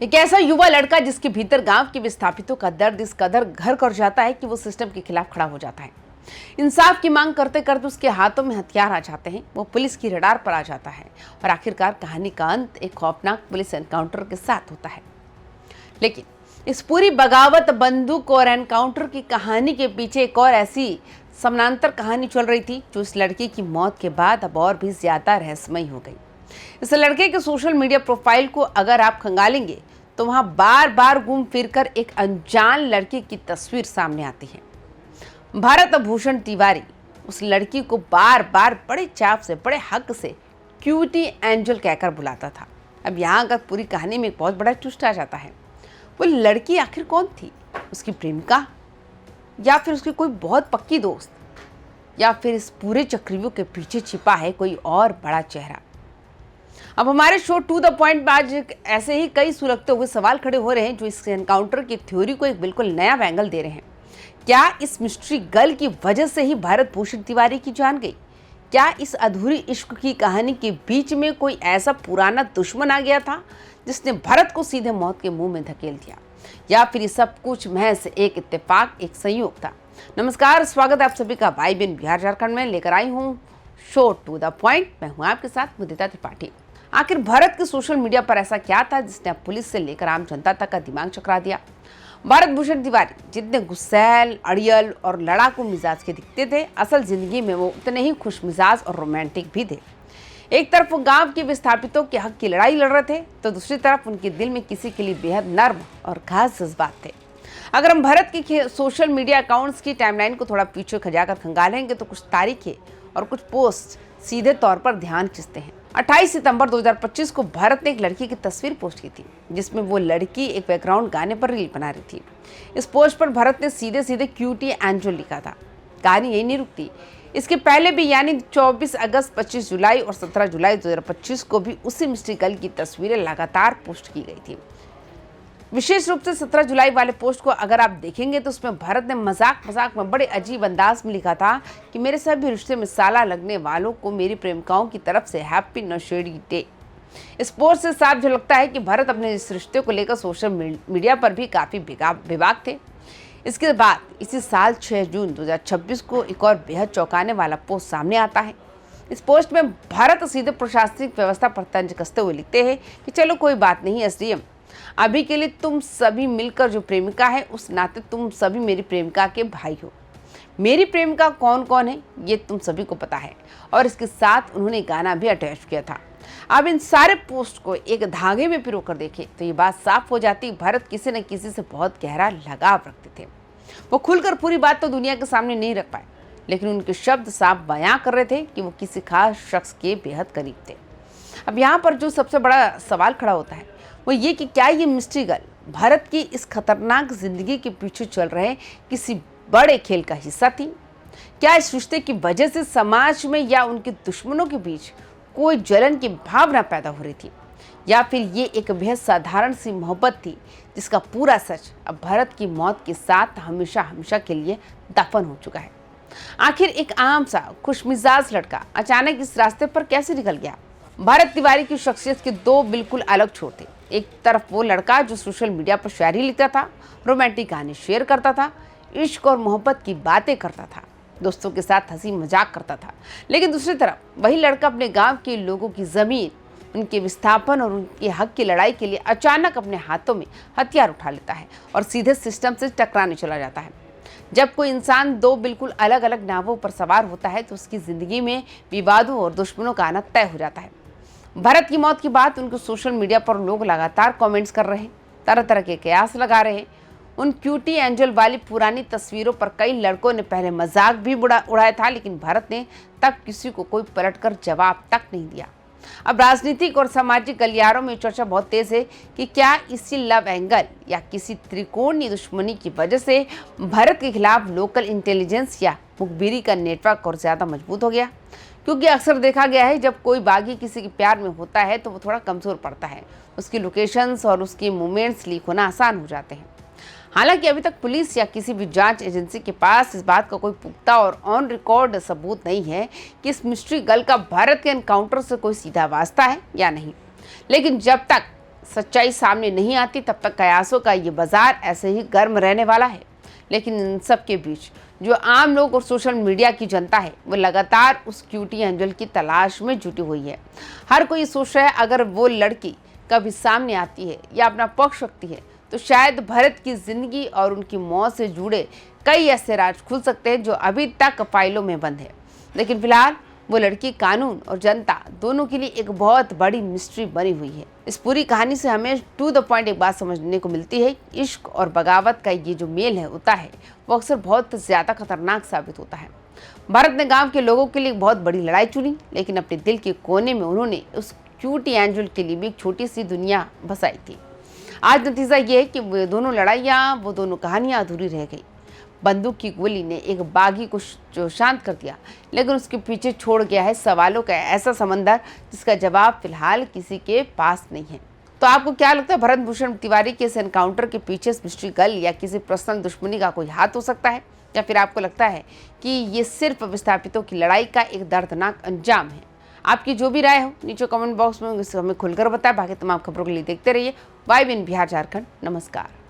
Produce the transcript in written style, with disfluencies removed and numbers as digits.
एक ऐसा युवा लड़का जिसके भीतर गांव के विस्थापितों का दर्द इस कदर घर कर जाता है कि वो सिस्टम के खिलाफ खड़ा हो जाता है। इंसाफ की मांग करते करते उसके हाथों में हथियार आ जाते हैं, वो पुलिस की रडार पर आ जाता है और आखिरकार कहानी का अंत एक खौफनाक पुलिस एनकाउंटर के साथ होता है। लेकिन इस पूरी बगावत, बंदूक और एनकाउंटर की कहानी के पीछे एक और ऐसी समानांतर कहानी चल रही थी जो इस लड़के की मौत के बाद अब और भी ज्यादा रहस्यमयी हो गई। इस लड़के के सोशल मीडिया प्रोफाइल को अगर आप खंगालेंगे तो वहां बार बार घूम फिरकर एक अनजान लड़की की तस्वीर सामने आती है। भारत भूषण तिवारी उस लड़की को बार बार बड़े चाव से, बड़े हक से क्यूटी एंजल कहकर बुलाता था। अब यहाँ अगर पूरी कहानी में एक बहुत बड़ा ट्विस्ट आ जाता है। वो लड़की आखिर कौन थी? उसकी प्रेमिका, या फिर उसकी कोई बहुत पक्की दोस्त, या फिर इस पूरे चक्रव्यूह के पीछे छिपा है कोई और बड़ा चेहरा? अब हमारे शो टू द पॉइंट में आज ऐसे ही कई सुलगते हुए सवाल खड़े हो रहे हैं जो इस एनकाउंटर की थ्योरी को एक बिल्कुल नया एंगल दे रहे हैं। क्या इस मिस्ट्री गर्ल की वजह से ही भारत भूषण तिवारी की जान गई? क्या इस अधूरी इश्क की कहानी के बीच में कोई ऐसा पुराना दुश्मन आ गया था जिसने भारत को सीधे मौत के मुंह में धकेल दिया? या फिर सब कुछ महज एक इत्तेफाक, एक संयोग था? नमस्कार, स्वागत है आप सभी का भाई बहन बिहार झारखंड में लेकर आई हूँ शो टू द पॉइंट। मैं हूँ आपके साथ मुदिता त्रिपाठी। आखिर भारत के सोशल मीडिया पर ऐसा क्या था जिसने पुलिस से लेकर आम जनता तक का दिमाग चकरा दिया? भारत भूषण तिवारी जितने गुस्सैल, अड़ियल और लड़ाकू मिजाज के दिखते थे, असल जिंदगी में वो उतने ही खुश मिजाज और रोमांटिक भी थे। एक तरफ वो गांव के विस्थापितों के हक की लड़ाई लड़ रहे थे, तो दूसरी तरफ उनके दिल में किसी के लिए बेहद नर्म और खास जज्बात थे। अगर हम भारत के सोशल मीडिया अकाउंट्स की टाइमलाइन को थोड़ा पीछे खजाकर खंगालेंगे तो कुछ तारीखें और कुछ पोस्ट सीधे तौर पर ध्यान खींचते हैं। 28 सितंबर 2025 को भारत ने एक लड़की की तस्वीर पोस्ट की थी जिसमें वो लड़की एक बैकग्राउंड गाने पर रील बना रही थी। इस पोस्ट पर भारत ने सीधे सीधे क्यूटी एंजल लिखा था। कहानी यही नहीं रुकती, इसके पहले भी यानी 24 अगस्त, 25 जुलाई और 17 जुलाई 2025 को भी उसी मिस्ट्री गर्ल की तस्वीरें लगातार पोस्ट की गई थी। विशेष रूप से 17 जुलाई वाले पोस्ट को अगर आप देखेंगे तो उसमें भारत ने मजाक में बड़े अजीब अंदाज में लिखा था कि मेरे सभी रिश्ते में साला लगने वालों को मेरी प्रेमिकाओं की तरफ से हैप्पी नशेड़ी डे। इस पोस्ट से साफ झलकता है कि भारत अपने इस रिश्ते को लेकर सोशल मीडिया पर भी काफी बेबाक थे। इसके बाद इसी साल 6 जून 2026 को एक और बेहद चौंकाने वाला पोस्ट सामने आता है। इस पोस्ट में भारत सीधे प्रशासनिक व्यवस्था पर तंज कसते हुए लिखते हैं कि चलो कोई बात नहीं एसडीएम, अभी के लिए तुम सभी मिलकर जो प्रेमिका है उस नाते तुम सभी मेरी प्रेमिका के भाई हो। मेरी प्रेमिका कौन कौन है ये तुम सभी को पता है। और इसके साथ उन्होंने गाना भी अटैच किया था। अब इन सारे पोस्ट को एक धागे में पिरो कर देखें तो ये बात साफ हो जाती, भारत किसी न किसी से बहुत गहरा लगाव रखते थे। वो खुलकर पूरी बात तो दुनिया के सामने नहीं रख पाए, लेकिन उनके शब्द साफ बयां कर रहे थे कि वो किसी खास शख्स के बेहद करीब थे। अब यहाँ पर जो सबसे बड़ा सवाल खड़ा होता है वो ये कि क्या ये मिस्ट्री गर्ल भारत की इस खतरनाक जिंदगी के पीछे चल रहे किसी बड़े खेल का हिस्सा थी? क्या इस रिश्ते की वजह से समाज में या उनके दुश्मनों के बीच कोई जलन की भावना पैदा हो रही थी? या फिर ये एक बेहद साधारण सी मोहब्बत थी जिसका पूरा सच अब भारत की मौत के साथ हमेशा हमेशा के लिए दफन हो चुका है? आखिर एक आम सा खुशमिजाज लड़का अचानक इस रास्ते पर कैसे निकल गया? भारत तिवारी की शख्सियत के दो बिल्कुल अलग छोर थे। एक तरफ वो लड़का जो सोशल मीडिया पर शायरी लिखता था, रोमांटिक गाने शेयर करता था, इश्क और मोहब्बत की बातें करता था, दोस्तों के साथ हंसी मजाक करता था। लेकिन दूसरी तरफ वही लड़का अपने गांव के लोगों की जमीन, उनके विस्थापन और उनके हक की लड़ाई के लिए अचानक अपने हाथों में हथियार उठा लेता है और सीधे सिस्टम से टकराने चला जाता है। जब कोई इंसान दो बिल्कुल अलग अलग नावों पर सवार होता है तो उसकी जिंदगी में विवादों और दुश्मनों का आना तय हो जाता है। भारत की मौत के बाद उनको सोशल मीडिया पर लोग लगातार कमेंट्स कर रहे हैं, तरह तरह के कयास लगा रहे हैं। उन क्यूटी एंजल वाली पुरानी तस्वीरों पर कई लड़कों ने पहले मजाक भी उड़ाया था, लेकिन भारत ने तब किसी को कोई पलटकर जवाब तक नहीं दिया। अब राजनीतिक और सामाजिक गलियारों में चर्चा बहुत तेज है कि क्या इसी लव एंगल या किसी त्रिकोणीय दुश्मनी की वजह से भारत के खिलाफ लोकल इंटेलिजेंस या मुखबिरी का नेटवर्क और ज्यादा मजबूत हो गया? क्योंकि अक्सर देखा गया है जब कोई बागी किसी के प्यार में होता है तो वो थोड़ा कमजोर पड़ता है, उसकी लोकेशंस और उसके मूवमेंट्स लीक होना आसान हो जाते हैं। हालांकि अभी तक पुलिस या किसी भी जांच एजेंसी के पास इस बात का कोई पुख्ता और ऑन रिकॉर्ड सबूत नहीं है कि इस मिस्ट्री गर्ल का भारत के एनकाउंटर से कोई सीधा वास्ता है या नहीं। लेकिन जब तक सच्चाई सामने नहीं आती तब तक कयासों का ये बाजार ऐसे ही गर्म रहने वाला है। लेकिन इन सब के बीच जो आम लोग और सोशल मीडिया की जनता है वो लगातार उस क्यूटी एंजल की तलाश में जुटी हुई है। हर कोई सोच रहा है अगर वो लड़की कभी सामने आती है या अपना पक्ष रखती है तो शायद भरत की जिंदगी और उनकी मौत से जुड़े कई ऐसे राज खुल सकते हैं जो अभी तक फाइलों में बंद है। लेकिन फिलहाल वो लड़की कानून और जनता दोनों के लिए एक बहुत बड़ी मिस्ट्री बनी हुई है। इस पूरी कहानी से हमें टू द पॉइंट एक बात समझने को मिलती है, इश्क और बगावत का ये जो मेल है होता है वो अक्सर बहुत ज्यादा खतरनाक साबित होता है। भारत ने गांव के लोगों के लिए बहुत बड़ी लड़ाई चुनी, लेकिन अपने दिल के कोने में उन्होंने उस क्यूटी एंजल के लिए भी एक छोटी सी दुनिया बसाई थी। आज नतीजा ये है कि वो दोनों लड़ाइयाँ, वो दोनों कहानियाँ अधूरी रह गई। बंदूक की गोली ने एक बागी को जो शांत कर दिया, लेकिन उसके पीछे छोड़ गया है सवालों का ऐसा समंदर जिसका जवाब फिलहाल किसी के पास नहीं है। तो आपको क्या लगता है, भरत भूषण तिवारी के इस एनकाउंटर के पीछे मिस्ट्री गर्ल या किसी पर्सनल दुश्मनी का कोई हाथ हो सकता है, या फिर आपको लगता है कि ये सिर्फ विस्थापितों की लड़ाई का एक दर्दनाक अंजाम है? आपकी जो भी राय हो नीचे कमेंट बॉक्स में हमें खुलकर बताएं। बाकी तमाम खबरों के लिए देखते रहिए YBN बिहार झारखंड। नमस्कार।